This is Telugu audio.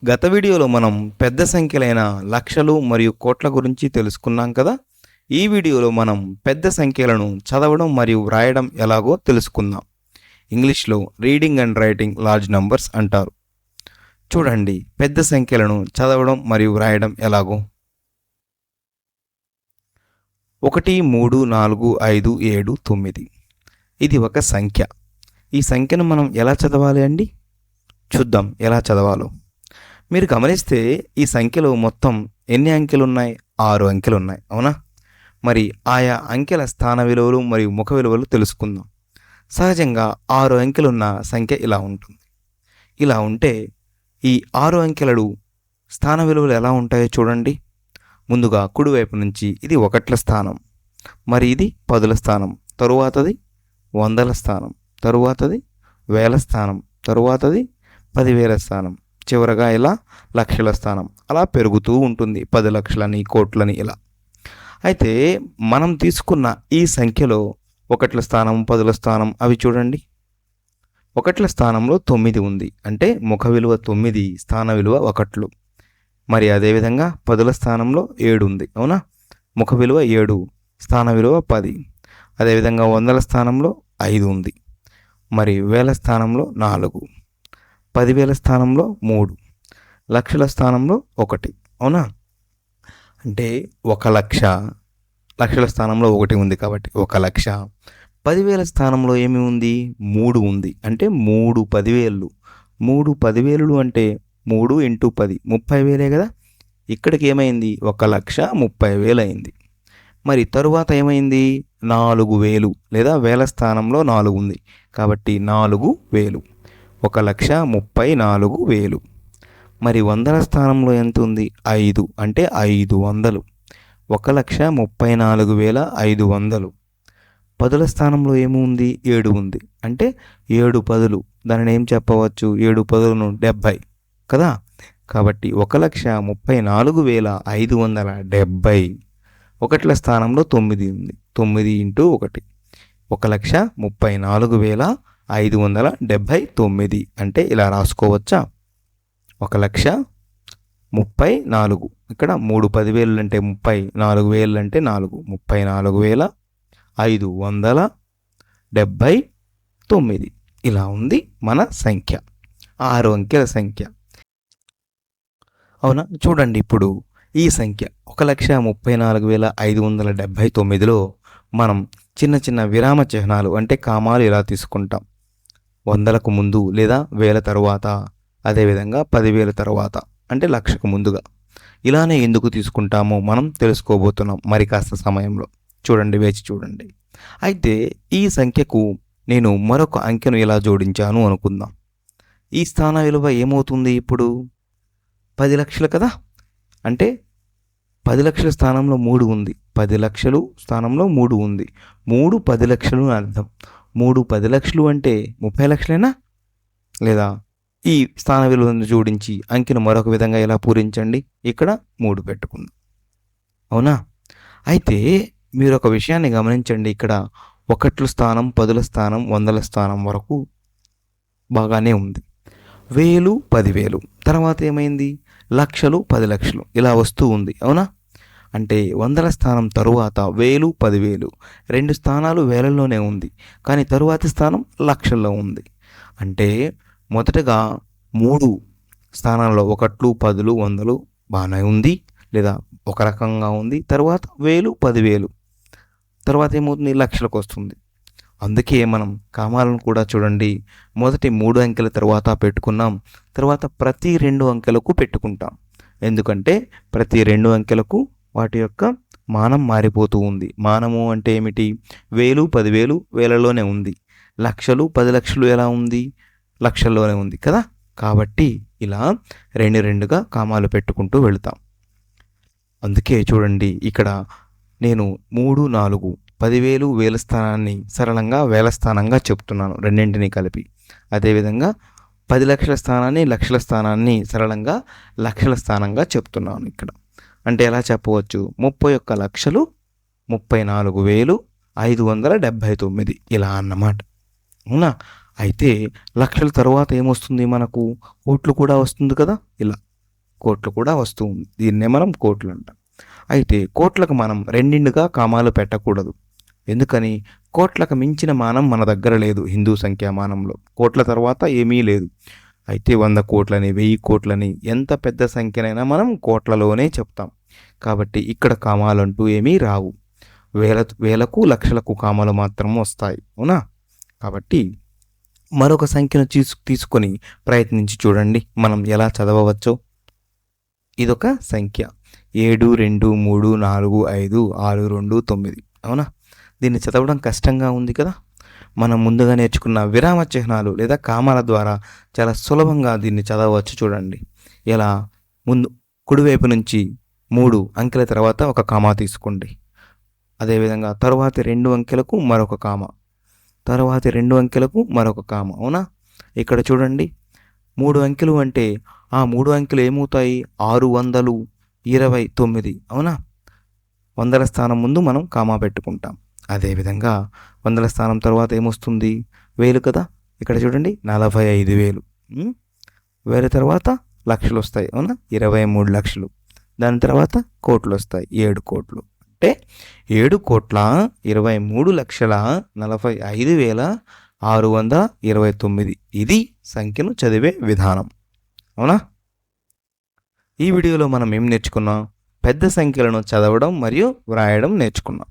గత వీడియోలో మనం పెద్ద సంఖ్యలైన లక్షలు మరియు కోట్ల గురించి తెలుసుకున్నాం కదా. ఈ వీడియోలో మనం పెద్ద సంఖ్యలను చదవడం మరియు వ్రాయడం ఎలాగో తెలుసుకుందాం. ఇంగ్లీష్లో reading and writing large numbers అంటారు. చూడండి పెద్ద సంఖ్యలను చదవడం మరియు వ్రాయడం ఎలాగో. 1 3 4 5 7 9 ఇది ఒక సంఖ్య. ఈ సంఖ్యను మనం ఎలా చదవాలి అండి? చూద్దాం ఎలా చదవాలో. మీరు గమనిస్తే ఈ సంఖ్యలో మొత్తం ఎన్ని అంకెలు ఉన్నాయి? 6 అంకెలు ఉన్నాయి, అవునా? మరి ఆయా అంకెల స్థాన విలువలు మరియు ముఖ విలువలు తెలుసుకుందాం. సహజంగా 6 అంకెలున్న సంఖ్య ఇలా ఉంటుంది. ఇలా ఉంటే ఈ 6 అంకెలు స్థాన విలువలు ఎలా ఉంటాయో చూడండి. ముందుగా కుడివైపు నుంచి ఇది ఒకట్ల స్థానం, మరి ఇది పదుల స్థానం, తరువాతది వందల స్థానం, తరువాతది వేల స్థానం, తరువాతది 10,000 స్థానం, చివరగా ఇలా లక్షల స్థానం. అలా పెరుగుతూ ఉంటుంది, 10 లక్షలని కోట్లని ఇలా. అయితే మనం తీసుకున్న ఈ సంఖ్యలో ఒకట్ల స్థానం, పదుల స్థానం అవి చూడండి. ఒకట్ల స్థానంలో 9 ఉంది, అంటే ముఖ విలువ 9, స్థాన విలువ ఒకట్లు. మరి అదేవిధంగా పదుల స్థానంలో 7 ఉంది, అవునా? ముఖ విలువ 7, స్థాన విలువ 10. అదేవిధంగా వందల స్థానంలో 5 ఉంది, మరి వేల స్థానంలో 4, 10,000 స్థానంలో 3, లక్షల స్థానంలో 1, అవునా? అంటే 1 లక్ష, లక్షల స్థానంలో 1 ఉంది కాబట్టి 1 లక్ష. 10,000 స్థానంలో ఏమి ఉంది? 3 ఉంది, అంటే 3 10,000. 3 10,000 అంటే 3 × 10 30,000 కదా. ఇక్కడికి ఏమైంది? 1,30,000 అయింది. మరి తరువాత ఏమైంది? 4,000, లేదా వేల స్థానంలో 4 ఉంది కాబట్టి 4,000. 1,34,000. మరి వందల స్థానంలో ఎంత ఉంది? 5, అంటే 500. 1,34,500. పదుల స్థానంలో ఏముంది? 7 ఉంది, అంటే 7 పదులు. దానిని ఏం చెప్పవచ్చు? 7 పదులను 70 కదా. కాబట్టి 1,34,570. ఒకట్ల స్థానంలో 9 ఉంది, 9 × 1, 1,34,579. అంటే ఇలా రాసుకోవచ్చా? 1,34,000. ఇక్కడ 3 10,000 అంటే 30, 4,000 అంటే 4, 34,579. ఇలా ఉంది మన సంఖ్య, 6 అంకెల సంఖ్య, అవునా? చూడండి ఇప్పుడు ఈ సంఖ్య 1,34,579లో మనం చిన్న చిన్న విరామ చిహ్నాలు, అంటే కామాలు ఇలా తీసుకుంటాం. వందలకు ముందు, లేదా వేల తరువాత, అదేవిధంగా 10,000 తరువాత, అంటే లక్షకు ముందుగా. ఇలానే ఎందుకు తీసుకుంటామో మనం తెలుసుకోబోతున్నాం మరి కాస్త సమయంలో. చూడండి, వేచి చూడండి. అయితే ఈ సంఖ్యకు నేను మరొక అంకెను ఇలా జోడించాను అనుకుందాం. ఈ స్థాన విలువ ఏమవుతుంది ఇప్పుడు? 10 లక్షలు కదా. అంటే 10 లక్షల స్థానంలో 3 ఉంది, 10 లక్షలు స్థానంలో 3 ఉంది. 3 10 లక్షలు అని అర్థం. 3 10 లక్షలు అంటే 30 లక్షలేనా? లేదా ఈ స్థాన విలువను జోడించి అంకెను మరొక విధంగా ఎలా పూరించండి. ఇక్కడ 3 పెట్టుకుందాం, అవునా? అయితే మీరు ఒక విషయాన్ని గమనించండి. ఇక్కడ ఒకట్ల స్థానం, పదుల స్థానం, వందల స్థానం వరకు బాగానే ఉంది. 1000 10,000 తర్వాత ఏమైంది? లక్షలు 10 లక్షలు ఇలా వస్తూ ఉంది, అవునా? అంటే వందల స్థానం తరువాత 1000 10,000, 2 స్థానాలు వేలల్లోనే ఉంది, కానీ తరువాతి స్థానం లక్షల్లో ఉంది. అంటే మొదటగా 3 స్థానాల్లో ఒకట్లు, పదులు, వందలు బాగానే ఉంది, లేదా ఒక రకంగా ఉంది. తర్వాత 1000 10,000, తర్వాత ఏమవుతుంది? లక్షలకు వస్తుంది. అందుకే మనం కామాలను కూడా చూడండి, మొదటి 3 అంకెల తర్వాత పెట్టుకున్నాం, తర్వాత ప్రతి 2 అంకెలకు పెట్టుకుంటాం. ఎందుకంటే ప్రతి 2 అంకెలకు వాటి యొక్క మానం మారిపోతూ ఉంది. మానము అంటే ఏమిటి? 1000 10,000 వేలలోనే ఉంది, లక్షలు 10 లక్షలు ఎలా ఉంది? లక్షల్లోనే ఉంది కదా. కాబట్టి ఇలా 2గా కామాలు పెట్టుకుంటూ వెళతాం. అందుకే చూడండి ఇక్కడ నేను 3 4 10,000 వేల స్థానాన్ని సరళంగా వేల స్థానంగా చెప్తున్నాను, రెండింటినీ కలిపి. అదేవిధంగా 10 లక్షల స్థానాన్ని, లక్షల స్థానాన్ని సరళంగా లక్షల స్థానంగా చెప్తున్నాను ఇక్కడ. అంటే ఎలా చెప్పవచ్చు? 31,34,579 ఇలా అన్నమాట, అవునా? అయితే లక్షల తర్వాత ఏమొస్తుంది మనకు? కోట్లు కూడా వస్తుంది కదా ఇలా. కోట్లు కూడా వస్తూ ఉంది. దీన్నే మనం కోట్లు అంటాం. అయితే కోట్లకు మనం రెండిండుగా కామాలు పెట్టకూడదు. ఎందుకని? కోట్లకు మించిన మానం మన దగ్గర లేదు. హిందూ సంఖ్యామానంలో కోట్ల తర్వాత ఏమీ లేదు. అయితే 100 కోట్లని 1000 కోట్లని ఎంత పెద్ద సంఖ్యనైనా మనం కోట్లలోనే చెప్తాం. కాబట్టి ఇక్కడ కామాలంటూ ఏమీ రావు. వేలకు లక్షలకు కామాలు మాత్రం వస్తాయి. అవునా? కాబట్టి మరొక సంఖ్యను తీసుకొని ప్రయత్నించి చూడండి మనం ఎలా చదవవచ్చో. ఇదొక సంఖ్య 7 2 3 4 5 6 2 9. అవునా? దీన్ని చదవడం కష్టంగా ఉంది కదా. మనం ముందుగా నేర్చుకున్న విరామ చిహ్నాలు లేదా కామాల ద్వారా చాలా సులభంగా దీన్ని చదవవచ్చు. చూడండి ఎలా. ముందు కుడివైపు నుంచి 3 అంకెల తర్వాత ఒక కామా తీసుకోండి. అదేవిధంగా తరువాతి 2 అంకెలకు మరొక కామా, తరువాతి 2 అంకెలకు మరొక కామా. అవునా? ఇక్కడ చూడండి 3 అంకెలు అంటే ఆ 3 అంకెలు ఏమవుతాయి? 629. అవునా? 100ల స్థానం ముందు మనం కామా పెట్టుకుంటాం. అదేవిధంగా 100ల స్థానం తర్వాత ఏమొస్తుంది? 1000 కదా. ఇక్కడ చూడండి 45,000. 1000 తర్వాత లక్షలు వస్తాయి. అవునా? 23 లక్షలు. దాని తర్వాత కోట్లు వస్తాయి. 7 కోట్లు. అంటే 7,23,45,629. ఇది సంఖ్యను చదివే విధానం. అవునా? ఈ వీడియోలో మనం ఏం నేర్చుకున్నాం? పెద్ద సంఖ్యలను చదవడం మరియు వ్రాయడం నేర్చుకున్నాం.